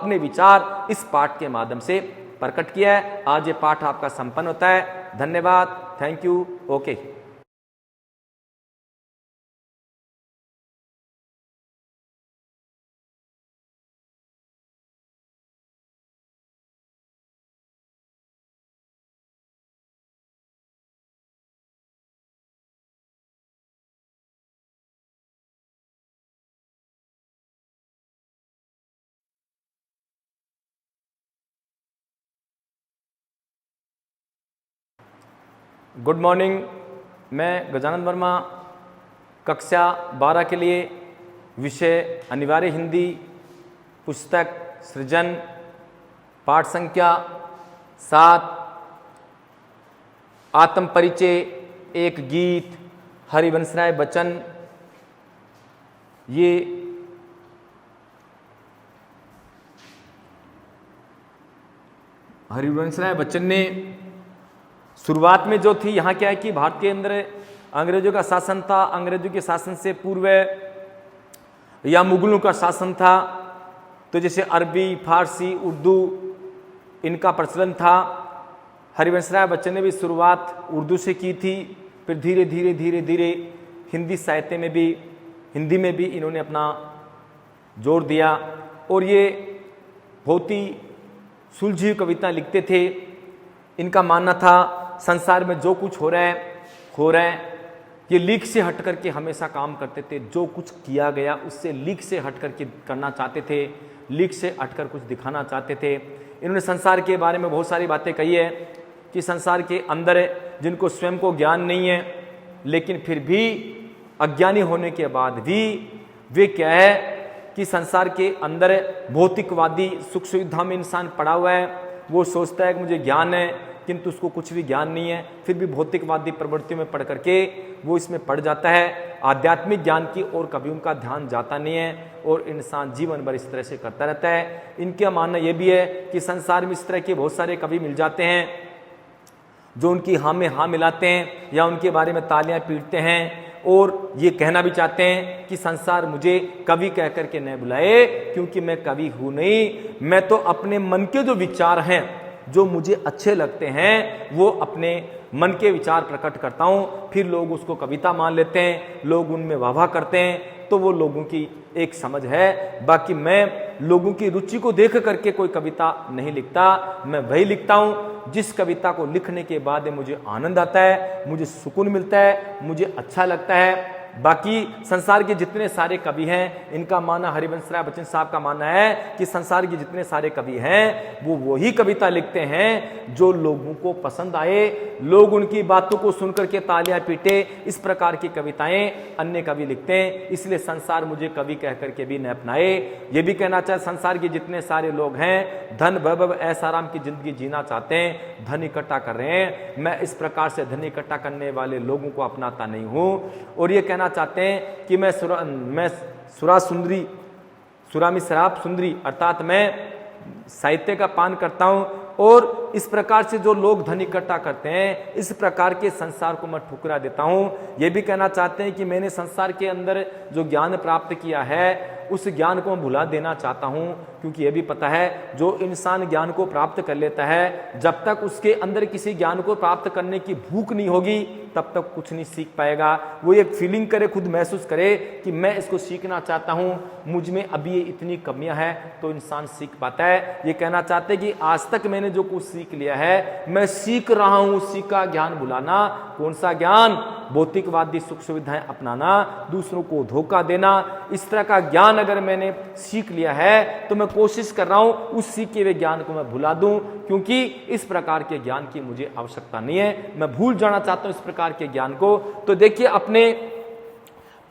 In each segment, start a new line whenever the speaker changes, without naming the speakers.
अपने विचार इस पाठ के माध्यम से प्रकट किया है। आज ये पाठ आपका संपन्न होता है। धन्यवाद, thank you, okay. Good morning, मैं गजानन वर्मा, कक्षा 12 के लिए विषय अनिवार्य हिंदी, पुस्तक सृजन, पाठ संख्या 7, आत्म परिचय, एक गीत, हरिवंशराय बच्चन। ये हरिवंशराय बच्चन ने शुरुआत में जो थी, यहाँ क्या है कि भारत के अंदर अंग्रेजों का शासन था। अंग्रेजों के शासन से पूर्व या मुगलों का शासन था, तो जैसे अरबी, फारसी, उर्दू इनका प्रचलन था। हरिवंशराय बच्चन ने भी शुरुआत उर्दू से की थी, फिर धीरे धीरे धीरे धीरे हिंदी साहित्य में भी, हिंदी में भी इन्होंने अपना जोर दिया और ये बहुत ही सुलझी कविता लिखते थे। इनका मानना था संसार में जो कुछ हो रहा है ये लीक से हट करके हमेशा काम करते थे। जो कुछ किया गया उससे लीक से हट करके करना चाहते थे, लीक से हटकर कुछ दिखाना चाहते थे। इन्होंने संसार के बारे में बहुत सारी बातें कही है कि संसार के अंदर जिनको स्वयं को ज्ञान नहीं है, लेकिन फिर भी अज्ञानी होने के बाद भी वे क्या है कि संसार के अंदर भौतिकवादी सुख सुविधा में इंसान पड़ा हुआ है। वो सोचता है कि मुझे ज्ञान है, किंतु उसको कुछ भी ज्ञान नहीं है। फिर भी भौतिकवादी प्रवृत्तियों में पढ़ करके वो इसमें पड़ जाता है। आध्यात्मिक ज्ञान की ओर कभी उनका ध्यान जाता नहीं है और इंसान जीवन भर इस तरह से करता रहता है। इनका मानना यह भी है कि संसार में इस तरह के बहुत सारे कवि मिल जाते हैं जो उनकी हाँ में हाँ मिलाते हैं या उनके बारे में तालियां पीटते हैं और ये कहना भी चाहते हैं कि संसार मुझे कवि कह करके न बुलाए, क्योंकि मैं कवि हूं नहीं। मैं तो अपने मन के जो विचार हैं, जो मुझे अच्छे लगते हैं, वो अपने मन के विचार प्रकट करता हूं। फिर लोग उसको कविता मान लेते हैं, लोग उनमें वाह करते हैं, तो वो लोगों की एक समझ है। बाकी मैं लोगों की रुचि को देख करके कोई कविता नहीं लिखता। मैं वही लिखता हूं जिस कविता को लिखने के बाद मुझे आनंद आता है, मुझे सुकून मिलता है, मुझे अच्छा लगता है। बाकी संसार के जितने सारे कवि हैं, इनका मानना, हरिवंशराय बच्चन साहब का मानना है कि संसार के जितने सारे कवि हैं वो वही कविता लिखते हैं जो लोगों को पसंद आए, लोग उनकी बातों को सुनकर के तालियां पीटे। इस प्रकार की कविताएं अन्य कवि लिखते हैं। इसलिए संसार मुझे कवि कह करके भी न अपनाए। ये भी कहना चाहे संसार के जितने सारे लोग हैं धन वैभव ऐसा आराम की जिंदगी जीना चाहते हैं, धन इकट्ठा कर रहे हैं। मैं इस प्रकार से धन इकट्ठा करने वाले लोगों को अपनाता नहीं हूं और ये कहना चाहते हैं कि मैं सुरा सुंदरी, सुरा में शराब सुंदरी, अर्थात मैं साहित्य का पान करता हूं और इस प्रकार से जो लोग धन इकट्ठा करते हैं, इस प्रकार के संसार को मैं ठुकरा देता हूं। यह भी कहना चाहते हैं कि मैंने संसार के अंदर जो ज्ञान प्राप्त किया है उस ज्ञान को मैं भुला देना चाहता हूं, क्योंकि यह भी पता है जो इंसान ज्ञान को प्राप्त कर लेता है, जब तक उसके अंदर किसी ज्ञान को प्राप्त करने की भूख नहीं होगी तब तक कुछ नहीं सीख पाएगा। वो एक फीलिंग करे, खुद महसूस करे कि मैं इसको सीखना चाहता हूं, मुझ में अभी ये इतनी कमियां हैं, तो इंसान सीख पाता है। ये कहना चाहते हैं कि आज तक मैंने जो कुछ सीख लिया है मैं सीख रहा हूं, उसी का ज्ञान भुलाना। कौन सा ज्ञान? भौतिकवादी सुख सुविधाएं अपनाना, दूसरों को धोखा देना। इस तरह का ज्ञान अगर मैंने सीख लिया है तो मैं कोशिश कर रहा हूं उस सीखे हुए ज्ञान को मैं भुला दूं, क्योंकि इस प्रकार के ज्ञान की मुझे आवश्यकता नहीं है। मैं भूल जाना चाहता हूं इस प्रकार के ज्ञान को। तो देखिए, अपने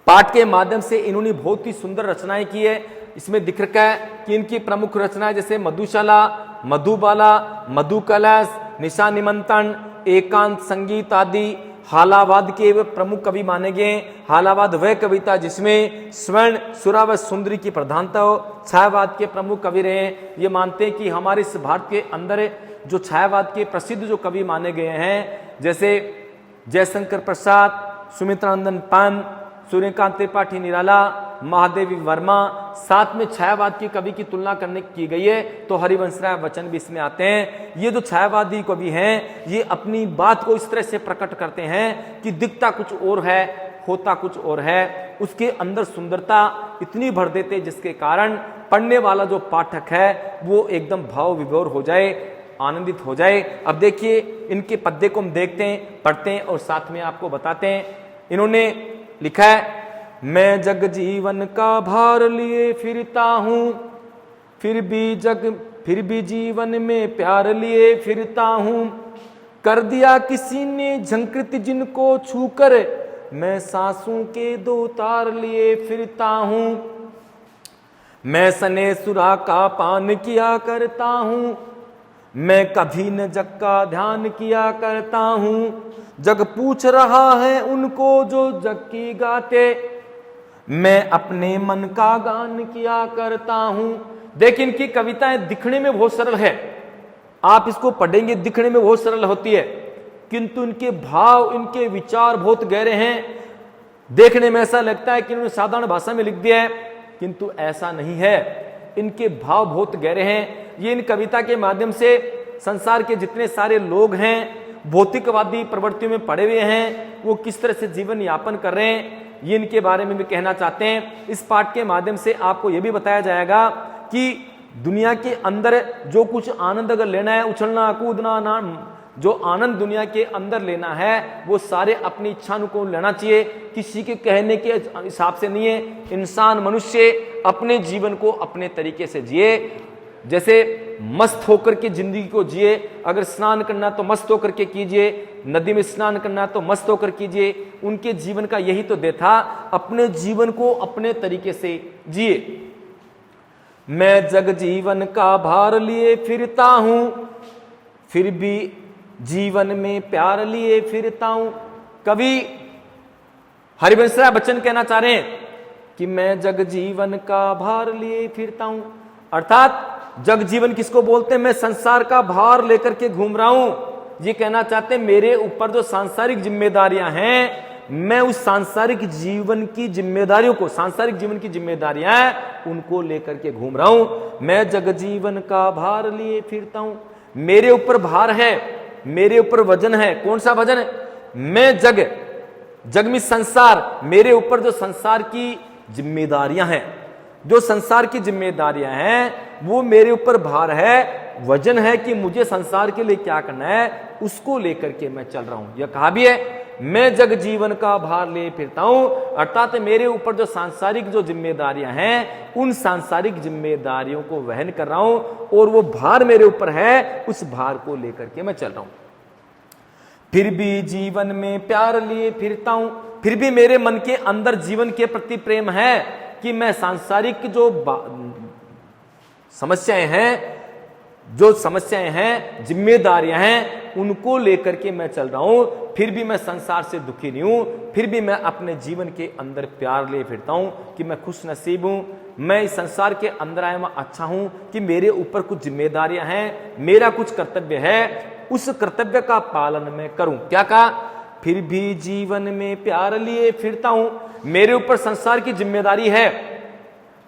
पाठ के माध्यम से इन्होंने बहुत ही सुंदर रचनाएं की है। इसमें दिख रखा है कि इनकी प्रमुख रचनाएं जैसे मधुशाला, मधुबाला, मधुकलश, निशा निमंत्रण, एकांत संगीत आदि हालावाद के वे प्रमुख कवि माने गए। हालावाद वह कविता जिसमें स्वर्ण, सुरा व सुंदरी की प्रधानता हो। छायावाद के प्रमुख कवि रहे। ये मानते हैं कि हमारे इस भारत के अंदर जो छायावाद के प्रसिद्ध जो कवि माने गए हैं, जैसे जयशंकर प्रसाद, सुमित्रानंदन पंत, सूर्यकांत त्रिपाठी निराला, महादेवी वर्मा, साथ में छायावाद की कवि की तुलना करने की गई है तो हरिवंश राय बच्चन भी इसमें आते हैं। ये जो छायावादी कवि हैं ये अपनी बात को इस तरह से प्रकट करते हैं कि दिखता कुछ और है, होता कुछ और है, उसके अंदर सुंदरता इतनी भर देते जिसके कारण पढ़ने वाला जो पाठक है वो एकदम भाव विभोर हो जाए, आनंदित हो जाए। अब देखिए इनके पद्य को हम देखते हैं, पढ़ते हैं और साथ में आपको बताते हैं। इन्होंने लिखा है, मैं जग जीवन का भार लिए फिरता हूं, फिर भी जीवन में प्यार लिए फिरता हूं, कर दिया किसी ने झंकृत जिनको छूकर, मैं सांसों के दो तार लिए फिरता हूं, मैं सने सुरा का पान किया करता हूं, मैं कभी न जग का ध्यान किया करता हूं, जग पूछ रहा है उनको जो जग की गाते, मैं अपने मन का गान किया करता हूं। देखिए इनकी कविताएं दिखने में बहुत सरल है, आप इसको पढ़ेंगे दिखने में बहुत सरल होती है, किंतु इनके भाव, इनके विचार बहुत गहरे हैं। देखने में ऐसा लगता है कि इन्होंने साधारण भाषा में लिख दिया है, किंतु ऐसा नहीं है, इनके भाव बहुत गहरे हैं। ये इन कविता के माध्यम से संसार के जितने सारे लोग हैं भौतिकवादी प्रवृत्तियों में पड़े हुए हैं, वो किस तरह से जीवन यापन कर रहे हैं, ये इनके बारे में भी कहना चाहते हैं। इस पाठ के माध्यम से आपको यह भी बताया जाएगा कि दुनिया के अंदर जो कुछ आनंद अगर लेना है, उछलना कूदना ना, जो आनंद दुनिया के अंदर लेना है वो सारे अपनी इच्छानुकूल लेना चाहिए, किसी के कहने के हिसाब से नहीं है। इंसान मनुष्य अपने जीवन को अपने तरीके से जिए, जैसे मस्त होकर के जिंदगी को जिए। अगर स्नान करना तो मस्त होकर के कीजिए, नदी में स्नान करना तो मस्त होकर कीजिए। उनके जीवन का यही तो दे था, अपने जीवन को अपने तरीके से जिए। मैं जग जीवन का भार लिए फिरता हूं, फिर भी जीवन में प्यार लिए फिरता हूं। कवि हरिवंश राय बच्चन कहना चाह रहे हैं कि मैं जग जीवन का भार लिए फिरता हूं, अर्थात जग जीवन किसको बोलते हैं, मैं संसार का भार लेकर के घूम रहा हूं। ये कहना चाहते हैं मेरे ऊपर जो सांसारिक जिम्मेदारियां हैं, मैं उस सांसारिक जीवन की जिम्मेदारियों को, सांसारिक जीवन की जिम्मेदारियां हैं उनको लेकर के घूम रहा हूं। मैं जग जीवन का भार लिए फिरता हूं, मेरे ऊपर भार है, मेरे ऊपर वजन है। कौन सा वजन है? मैं जग में संसार, मेरे ऊपर जो संसार की जिम्मेदारियां हैं, जो संसार की जिम्मेदारियां हैं वो मेरे ऊपर भार है, वजन है कि मुझे संसार के लिए क्या करना है उसको लेकर के मैं चल रहा हूं। यह कहा भी है, मैं जग जीवन का भार ले फिरता हूं, अर्थात मेरे ऊपर जो सांसारिक जो जिम्मेदारियां हैं उन सांसारिक जिम्मेदारियों को वहन कर रहा हूं और वो भार मेरे ऊपर है, उस भार को लेकर के मैं चल रहा हूं। फिर भी जीवन में प्यार लिए फिरता हूं, फिर भी मेरे मन के अंदर जीवन के प्रति प्रेम है कि मैं सांसारिक जो समस्याएं हैं, जिम्मेदारियां हैं, उनको लेकर के मैं चल रहा हूं। फिर भी मैं संसार से दुखी नहीं हूं, फिर भी मैं अपने जीवन के अंदर प्यार ले फिरता हूं कि मैं खुश नसीब हूं, मैं इस संसार के अंदर आया मैं अच्छा हूं कि मेरे ऊपर कुछ जिम्मेदारियां हैं, मेरा कुछ कर्तव्य है, उस कर्तव्य का पालन मैं करूं। क्या कहा? फिर भी जीवन में प्यार लिए फिरता हूं, मेरे ऊपर संसार की जिम्मेदारी है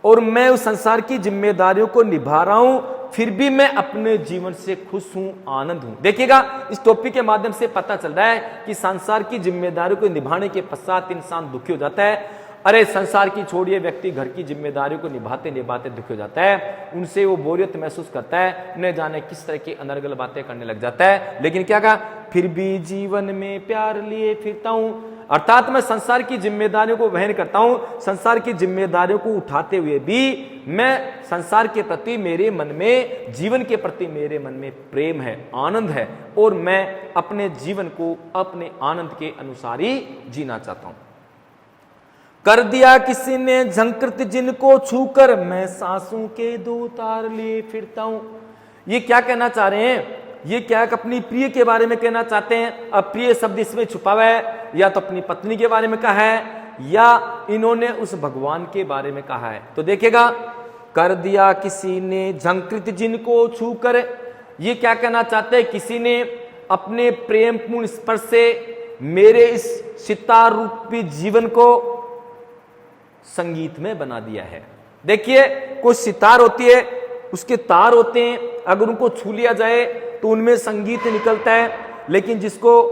और मैं उस संसार की जिम्मेदारियों को निभा रहा हूं, फिर भी मैं अपने जीवन से खुश हूं, आनंद हूं। देखिएगा इस टॉपिक के माध्यम से पता चल रहा है कि संसार की जिम्मेदारियों को निभाने के पश्चात इंसान दुखी हो जाता है। अरे संसार की छोड़िए, व्यक्ति घर की जिम्मेदारियों को निभाते निभाते दुखी हो जाता है, उनसे वो बोरियत महसूस करता है, न जाने किस तरह की अनर्गल बातें करने लग जाता है। लेकिन क्या कहा? फिर भी जीवन में प्यार लिए फिरता हूं, अर्थात मैं संसार की जिम्मेदारियों को वहन करता हूं, संसार की जिम्मेदारियों को उठाते हुए भी मैं संसार के प्रति मेरे मन में, जीवन के प्रति मेरे मन में प्रेम है, आनंद है और मैं अपने जीवन को अपने आनंद के अनुसार ही जीना चाहता हूं। कर दिया किसी ने झंकृत जिनको छूकर, मैं सांसों के दो तार लिए फिरता हूं। ये क्या कहना चाह रहे हैं? ये क्या अपनी प्रिय के बारे में कहना चाहते हैं? अब प्रिय शब्द इसमें छुपा हुआ है, या तो अपनी पत्नी के बारे में कहा है या इन्होंने उस भगवान के बारे में कहा है। तो देखिएगा, कर दिया किसी ने झंकृत जिनको छूकर, ये क्या कहना चाहते हैं? किसी ने अपने प्रेमपूर्ण स्पर्श से मेरे इस सितार रूपी जीवन को संगीत में बना दिया है। देखिए कोई सितार होती है, उसके तार होते हैं, अगर उनको छू लिया जाए तो उनमें संगीत निकलता है, लेकिन जिसको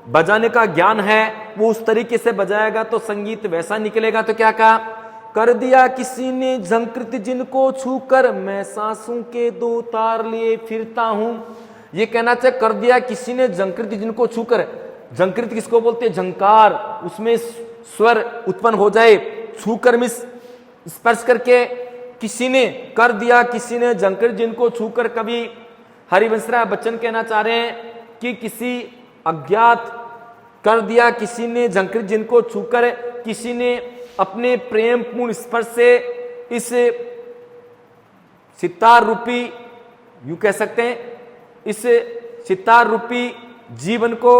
बजाने का ज्ञान है वो उस तरीके से बजाएगा तो संगीत वैसा निकलेगा। तो क्या कहा, कर दिया किसी ने झंकृत जिनको छूकर मैं सांसों के दो तार लिए फिरता हूं। ये कहना चाहिए कर दिया किसी ने झंकृत जिनको छूकर। झंकृत किसको बोलते हैं, झंकार, उसमें स्वर उत्पन्न हो जाए, छूकर में स्पर्श करके किसी ने, कर दिया किसी ने झंकृत जिनको छूकर। कवि हरिवंशराय बच्चन कहना चाह रहे हैं कि किसी अज्ञात, कर दिया किसी ने झंकृत जिनको छूकर, किसी ने अपने प्रेम पूर्ण स्पर्श से इस सितार रूपी, यूं कह सकते हैं, इस सितार रूपी जीवन को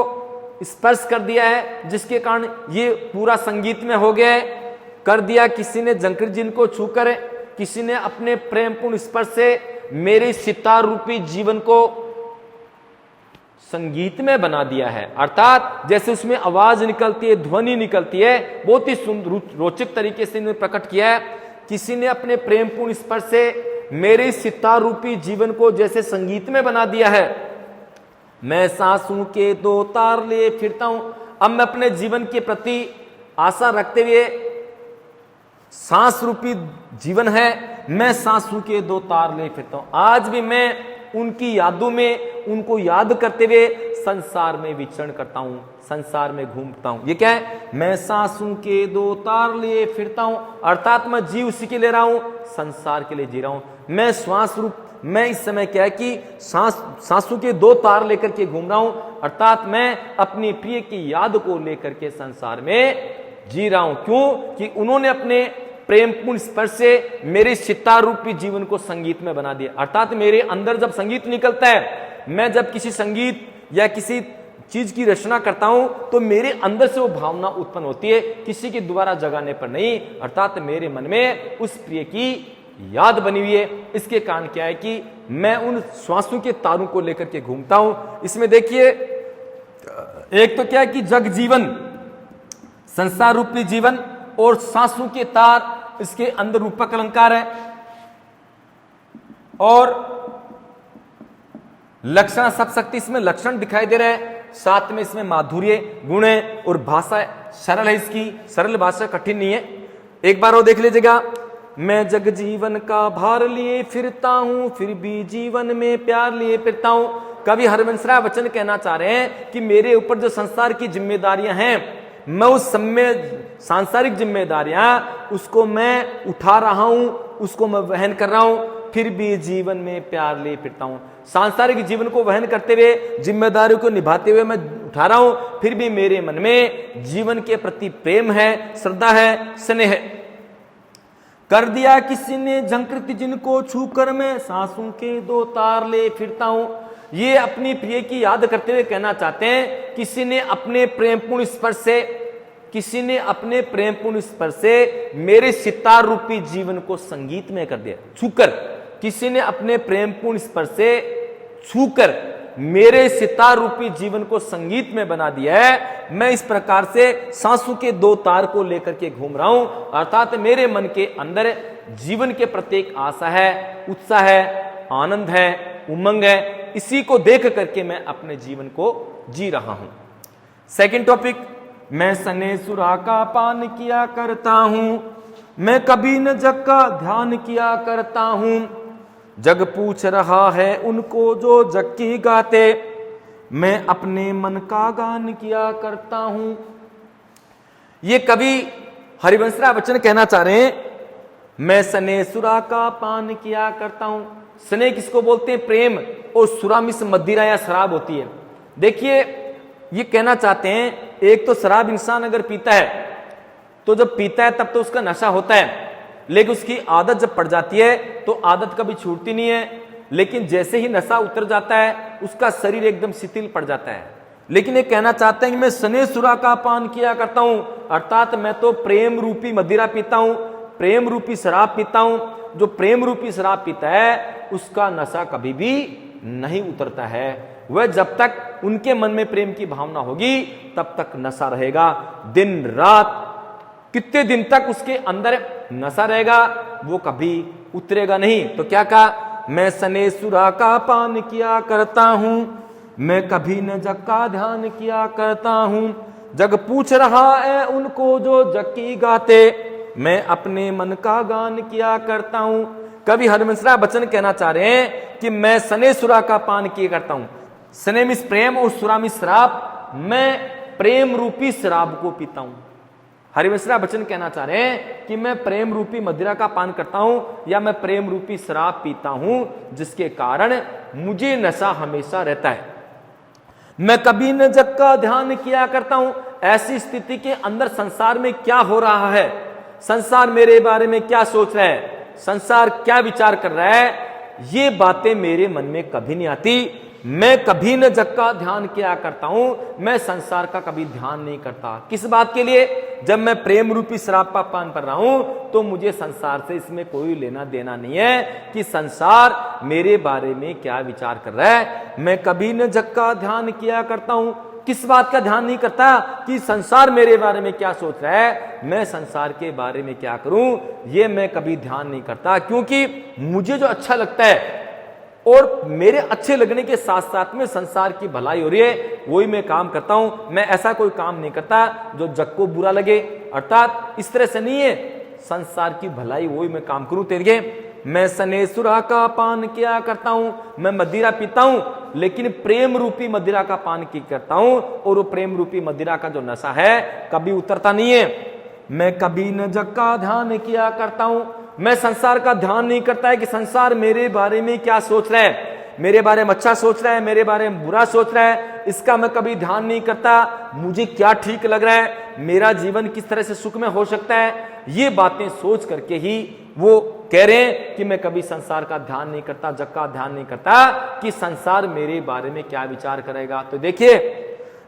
स्पर्श कर दिया है, जिसके कारण ये पूरा संगीत में हो गया है। कर दिया किसी ने झंकृत जिनको छूकर, किसी ने अपने प्रेम पूर्ण स्पर्श से मेरे सितार रूपी जीवन को संगीत में बना दिया है। अर्थात जैसे उसमें आवाज निकलती है, ध्वनि निकलती है, बहुत ही रोचक तरीके से इन्होंने प्रकट किया है। किसी ने अपने प्रेम पूर्ण स्पर्श से मेरे सितार रूपी जीवन को जैसे संगीत में बना दिया है। मैं सांसों के दो तार लिए फिरता हूं। अब मैं अपने जीवन के प्रति आशा रखते हुए, सांस रूपी जीवन है, मैं सांसों के दो तार ले फिरता हूं। आज भी मैं उनकी यादों में, उनको याद करते हुए संसार में विचरण करता हूं, संसार में घूमता हूं। ये क्या है, मैं सांसों के दो तार लिए फिरता हूं। अर्थात मैं जी उसी के ले रहा हूं, संसार के लिए जी रहा हूं। मैं श्वास रूप, मैं इस समय क्या है कि सांसों के दो तार लेकर के घूम रहा हूं। अर्थात मैं अपनी प्रिय की याद को लेकर के संसार में जी रहा हूं। क्यों कि उन्होंने अपने प्रेम पूर्ण स्पर्श से मेरे सितार रूपी जीवन को संगीत में बना दिया। अर्थात मेरे अंदर जब संगीत निकलता है, मैं जब किसी संगीत या किसी चीज की रचना करता हूं तो मेरे अंदर से वो भावना उत्पन्न होती है, किसी के द्वारा जगाने पर नहीं। अर्थात मेरे मन में उस प्रिय की याद बनी हुई है। इसके कारण क्या है कि मैं उन श्वासों के तारों को लेकर के घूमता हूं। इसमें देखिए एक तो क्या है कि जग जीवन, संसार रूपी जीवन, और सांसों के तार, इसके अंदर रूपक अलंकार है, और लक्षण सब शक्ति इसमें लक्षण दिखाई दे रहे हैं। साथ में इसमें माधुर्य गुण है, और भाषा सरल है, इसकी सरल भाषा कठिन नहीं है। एक बार वो देख लीजिएगा, मैं जग जीवन का भार लिए फिरता हूं, फिर भी जीवन में प्यार लिए फिरता हूं। कवि हरिवंशराय बच्चन कहना चाह रहे हैं कि मेरे ऊपर जो संसार की जिम्मेदारियां हैं, मैं उस समय सांसारिक जिम्मेदारियां उसको मैं उठा रहा हूं, उसको मैं वहन कर रहा हूं, फिर भी जीवन में प्यार ले फिरता हूं। सांसारिक जीवन को वहन करते हुए, जिम्मेदारियों को निभाते हुए मैं उठा रहा हूं, फिर भी मेरे मन में जीवन के प्रति प्रेम है, श्रद्धा है, स्नेह है। कर दिया किसी ने झंकृत जिनको छूकर मैं सांसों के दो तार ले फिरता हूं। ये अपनी प्रिय की याद करते हुए कहना चाहते हैं, किसी ने अपने प्रेमपूर्ण स्पर्श से, किसी ने अपने प्रेमपूर्ण स्पर्श से मेरे सितार रूपी जीवन को संगीत में कर दिया। छूकर, किसी ने अपने प्रेमपूर्ण स्पर्श से छूकर मेरे सितार रूपी जीवन को संगीत में बना दिया है। मैं इस प्रकार से सांसों के दो तार को लेकर के घूम रहा हूं। अर्थात मेरे मन के अंदर जीवन के प्रति एक आशा है, उत्साह है, आनंद है, उमंग है। इसी को देख करके मैं अपने जीवन को जी रहा हूं। सेकंड टॉपिक, मैं सने सुरा का पान किया करता हूं, मैं कभी न जग का ध्यान किया करता हूं। जग पूछ रहा है उनको जो जग की गाते, मैं अपने मन का गान किया करता हूं। ये कवि हरिवंशराय बच्चन कहना चाह रहे हैं, मैं सने सुरा का पान किया करता हूं। स्नेह किसको बोलते हैं, प्रेम, और सुरा मिस मदिरा या शराब होती है। देखिए ये कहना चाहते हैं, एक तो शराब इंसान अगर पीता है तो जब पीता है तब तो उसका नशा होता है, लेकिन उसकी आदत जब पड़ जाती है तो आदत कभी छूटती नहीं है। लेकिन जैसे ही नशा उतर जाता है उसका शरीर एकदम शिथिल पड़ जाता है। लेकिन ये कहना चाहते हैं कि मैं सने सुरा का पान किया करता हूं, अर्थात मैं तो प्रेम रूपी मदिरा पीता हूं, प्रेम रूपी शराब पीता हूं। जो प्रेम रूपी शराब पीता है उसका नशा कभी भी नहीं उतरता है। वह जब तक उनके मन में प्रेम की भावना होगी तब तक नशा रहेगा। दिन रात कितने दिन तक उसके अंदर नशा रहेगा, वो कभी उतरेगा नहीं। तो क्या कहा, मैं सने सुरा का पान किया करता हूं, मैं कभी न जग का ध्यान किया करता हूं। जग पूछ रहा है उनको जो जग की गाते, मैं अपने मन का गान किया करता हूं। कवि हरवंशराय बच्चन कहना चाह रहे हैं कि मैं सने सुरा का पान किया करता हूं। सने मिस प्रेम और सुरा मिस शराब, मैं प्रेम रूपी शराब को पीता हूं। हरिवंशराय बच्चन कहना चाह रहे हैं कि मैं प्रेम रूपी मदिरा का पान करता हूं या मैं प्रेम रूपी शराब पीता हूं, जिसके कारण मुझे नशा हमेशा रहता है। मैं कभी न जग का ध्यान किया करता हूं। ऐसी स्थिति के अंदर संसार में क्या हो रहा है, संसार मेरे बारे में क्या सोच रहा है, संसार क्या विचार कर रहा है, ये बातें मेरे मन में कभी नहीं आती। मैं कभी न जग का ध्यान किया करता हूं, मैं संसार का कभी ध्यान नहीं करता। किस बात के लिए, जब मैं प्रेम रूपी शराब का पान कर रहा हूं तो मुझे संसार से इसमें कोई लेना देना नहीं है कि संसार मेरे बारे में क्या विचार कर रहा है। मैं कभी न जग का ध्यान किया करता हूं। किस बात का ध्यान नहीं करता कि संसार मेरे बारे में क्या सोच रहा है, मैं संसार के बारे में क्या करूं, ये मैं कभी ध्यान नहीं करता। क्योंकि मुझे जो अच्छा लगता है और मेरे अच्छे लगने के साथ साथ में संसार की भलाई हो रही है, वही मैं काम करता हूं। मैं ऐसा कोई काम नहीं करता जो जग को बुरा लगे, अर्थात इस तरह से नहीं है, संसार की भलाई वही मैं काम करूं। तेरे मैं सने सुरा का पान किया करता हूं, मैं मदिरा पीता हूं, लेकिन प्रेम रूपी मदिरा का पान की करता हूं, और वो प्रेम रूपी मदिरा का जो नशा है कभी उतरता नहीं है। मैं कभी न जग का ध्यान किया करता हूं। मैं संसार का ध्यान नहीं करता है कि संसार मेरे बारे में क्या सोच रहा है, मेरे बारे में अच्छा सोच रहा है, मेरे बारे में बुरा सोच रहा है, इसका मैं कभी ध्यान नहीं करता। मुझे क्या ठीक लग रहा है, मेरा जीवन किस तरह से सुख में हो सकता है, ये बातें सोच करके ही वो कह रहे हैं कि मैं कभी संसार का ध्यान नहीं करता, जग का ध्यान नहीं करता कि संसार मेरे बारे में क्या विचार करेगा। तो देखिए,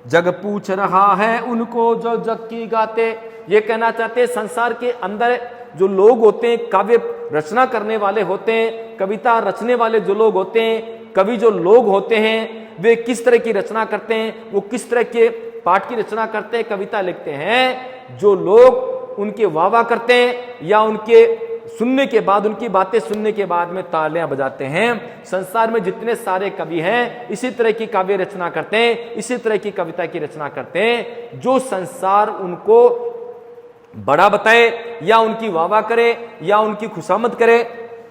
जग पूछ रहा है उनको जो जग की गाते, ये कहना चाहते हैं संसार के अंदर जो लोग होते हैं, काव्य रचना करने वाले होते हैं, कविता रचने वाले जो लोग होते हैं, कवि जो लोग होते हैं, वे किस तरह की रचना करते हैं, वो किस तरह के पाठ की रचना करते हैं, कविता लिखते हैं। जो लोग उनके वाह करते हैं या उनके सुनने के बाद, उनकी बातें सुनने के बाद में तालियां बजाते हैं। संसार में जितने सारे कवि हैं इसी तरह की काव्य रचना करते हैं, इसी तरह की कविता की रचना करते हैं। जो संसार उनको बड़ा बताए या उनकी वाह करे या उनकी खुशामद करे।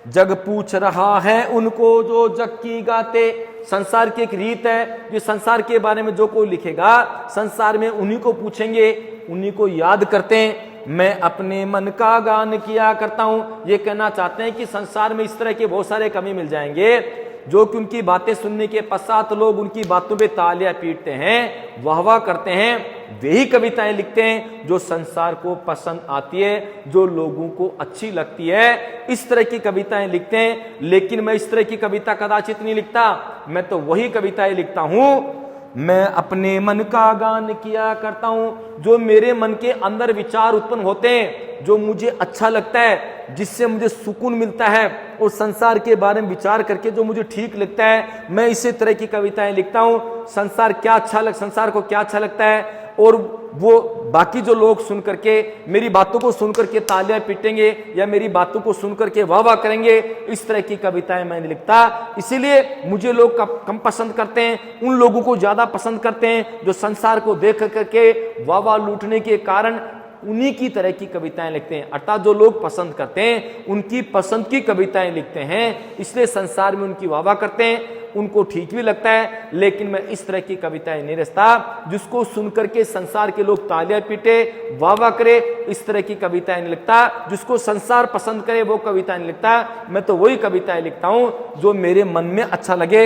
जग पूछ रहा है उनको जो जग की गाते, संसार की एक रीत है, जो संसार के बारे में जो कोई लिखेगा संसार में उन्हीं को पूछेंगे, उन्हीं को याद करते हैं। मैं अपने मन का गान किया करता हूं, ये कहना चाहते हैं कि संसार में इस तरह के बहुत सारे कवि मिल जाएंगे जो कि उनकी बातें सुनने के पश्चात लोग उनकी बातों पे तालियां पीटते हैं, वाह करते हैं। वही कविताएं लिखते हैं जो संसार को पसंद आती है, जो लोगों को अच्छी लगती है, इस तरह की कविताएं लिखते हैं। लेकिन मैं इस तरह की कविता कदाचित नहीं लिखता, मैं तो वही कविताएं लिखता हूं, मैं अपने मन का गान किया करता हूं, जो मेरे मन के अंदर विचार उत्पन्न होते हैं, जो मुझे अच्छा लगता है, जिससे मुझे सुकून मिलता है, और संसार के बारे में विचार करके जो मुझे ठीक लगता है, मैं इसी तरह की कविताएं लिखता हूं। संसार संसार को क्या अच्छा लगता है, और वो बाकी जो लोग सुन करके मेरी बातों को सुन करके तालियां पीटेंगे या मेरी बातों को सुन करके वाह करेंगे, इस तरह की कविताएं मैं नहीं लिखता। इसीलिए मुझे लोग कम पसंद करते हैं, उन लोगों को ज्यादा पसंद करते हैं जो संसार को देख करके वाह लूटने के कारण उन्हीं की तरह की कविताएं लिखते हैं। अर्थात जो लोग पसंद करते हैं उनकी पसंद की कविताएं लिखते हैं, इसलिए संसार में उनकी वाह करते हैं, उनको ठीक भी लगता है। लेकिन मैं इस तरह की कविताएं नहीं रचता जिसको सुनकर के संसार के लोग तालियां पीटे, वाह करे, इस तरह की कविताएं नहीं लिखता। जिसको संसार पसंद करे वो कविताएं नहीं लिखता। मैं तो वही कविताएं लिखता हूं जो मेरे मन में अच्छा लगे,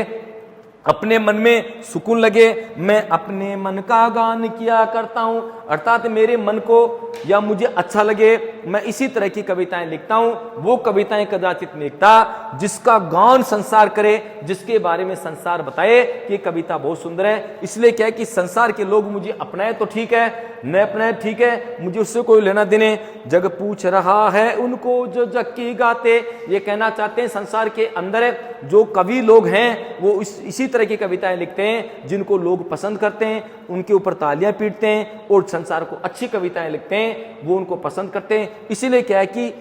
अपने मन में सुकून लगे। मैं अपने मन का गान किया करता हूं, अर्थात मेरे मन को या मुझे अच्छा लगे मैं इसी तरह की कविताएं लिखता हूं। वो कविताएं कदाचित नहीं लिखता जिसका गान संसार करे, जिसके बारे में संसार बताए कि कविता बहुत सुंदर है। इसलिए क्या है कि संसार के लोग मुझे अपनाए तो ठीक है, न अपनाए ठीक है, मुझे उससे कोई लेना देने। जग पूछ रहा है उनको जो जग की गाते, ये कहना चाहते हैं संसार के अंदर जो कवि लोग हैं वो इसी तरह की कविताएं लिखते हैं जिनको लोग पसंद करते हैं, उनके ऊपर तालियां पीटते हैं और संसार को अच्छी कविताएं लिखते हैं, वो उनको पसंद करते हैं। इसीलिए क्या है कि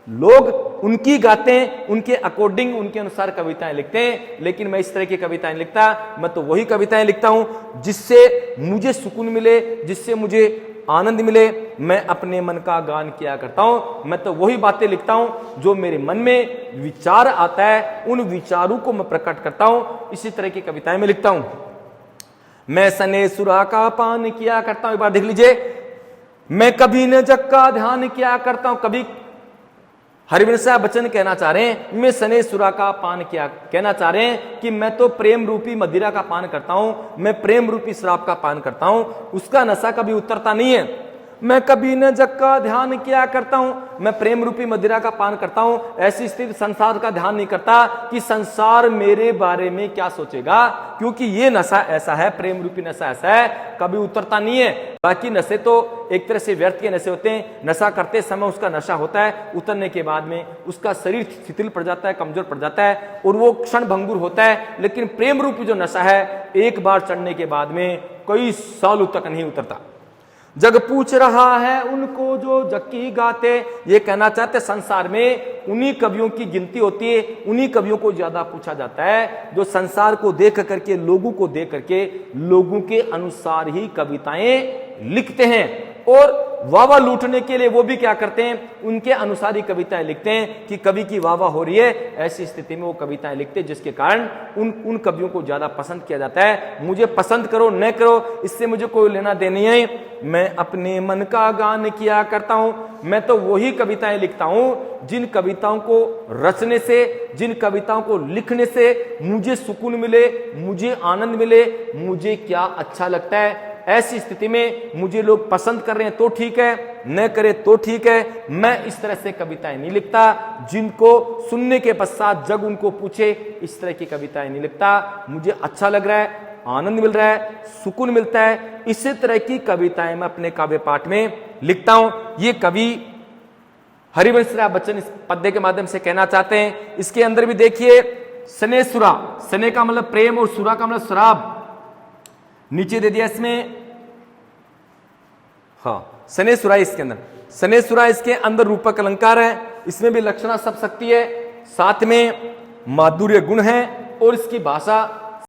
लोग उनकी गाते हैं, उनके अकॉर्डिंग, उनके अनुसार कविताएं लिखते हैं। लेकिन मैं इस तरह की कविताएं लिखता, मैं तो वही कविताएं लिखता हूं जिससे मुझे सुकून मिले, जिससे मुझे आनंद मिले। मैं अपने मन का गान किया करता हूं। मैं तो वही बातें लिखता हूं जो मेरे मन में विचार आता है, उन विचारों को मैं प्रकट करता हूं। इसी तरह की कविताएं मैं लिखता हूं। मैं सने सुरा का पान किया करता हूं। एक बार देख लीजिए, मैं कभी न जग का ध्यान किया करता हूं। कभी हरिवंश बच्चन कहना चाह रहे हैं मैं सने सुरा का पान किया, कहना चाह रहे हैं कि मैं तो प्रेम रूपी मदिरा का पान करता हूं, मैं प्रेम रूपी शराब का पान करता हूं, उसका नशा कभी उतरता नहीं है। मैं कभी न जग का ध्यान किया करता हूं, मैं प्रेम रूपी मदिरा का पान करता हूं। ऐसी स्थिति संसार का ध्यान नहीं करता कि संसार मेरे बारे में क्या सोचेगा, क्योंकि ये नशा ऐसा है, प्रेम रूपी नशा ऐसा है, कभी उतरता नहीं है। बाकी नशे तो एक तरह से व्यर्थ के नशे होते हैं। नशा करते समय उसका नशा होता है, उतरने के बाद में उसका शरीर शिथिल पड़ जाता है, कमजोर पड़ जाता है और वो क्षण भंगुर होता है। लेकिन प्रेम रूपी जो नशा है एक बार चढ़ने के बाद में कई सालों तक नहीं उतरता। जग पूछ रहा है उनको जो जग की गाते, ये कहना चाहते संसार में उन्हीं कवियों की गिनती होती है, उन्हीं कवियों को ज्यादा पूछा जाता है जो संसार को देख करके, लोगों को देख करके, लोगों के अनुसार ही कविताएं लिखते हैं। और वावा लूटने के लिए वो भी क्या करते हैं, उनके अनुसार ही कविताएं लिखते हैं कि कवि की वावा हो रही है। ऐसी स्थिति में वो कविताएं लिखते हैं जिसके कारण उन कवियों को ज्यादा पसंद किया जाता है। मुझे पसंद करो न करो, इससे मुझे कोई लेना देना नहीं है। मैं अपने मन का गान किया करता हूं। मैं तो वही कविताएं लिखता हूं जिन कविताओं को रचने से, जिन कविताओं को लिखने से मुझे सुकून मिले, मुझे आनंद मिले, मुझे क्या अच्छा लगता है। ऐसी स्थिति में मुझे लोग पसंद कर रहे हैं तो ठीक है, न करे तो ठीक है। मैं इस तरह से कविताएं नहीं लिखता जिनको सुनने के पश्चात जग उनको पूछे, इस तरह की कविताएं नहीं लिखता। मुझे अच्छा लग रहा है, आनंद मिल रहा है, सुकून मिलता है, इसी तरह की कविताएं मैं अपने काव्य पाठ में लिखता हूं। ये कवि हरिवंश बच्चन इस पद्य के माध्यम से कहना चाहते हैं। इसके अंदर भी देखिए, सने सुरा, सने का मतलब प्रेम और सुरा का मतलब शराब, नीचे दे दिया इसमें, हाँ सने सुरा इसके अंदर, सने सुरा इसके अंदर रूपक अलंकार है, इसमें भी लक्षणा सब शक्ति है, साथ में माधुर्य गुण है और इसकी भाषा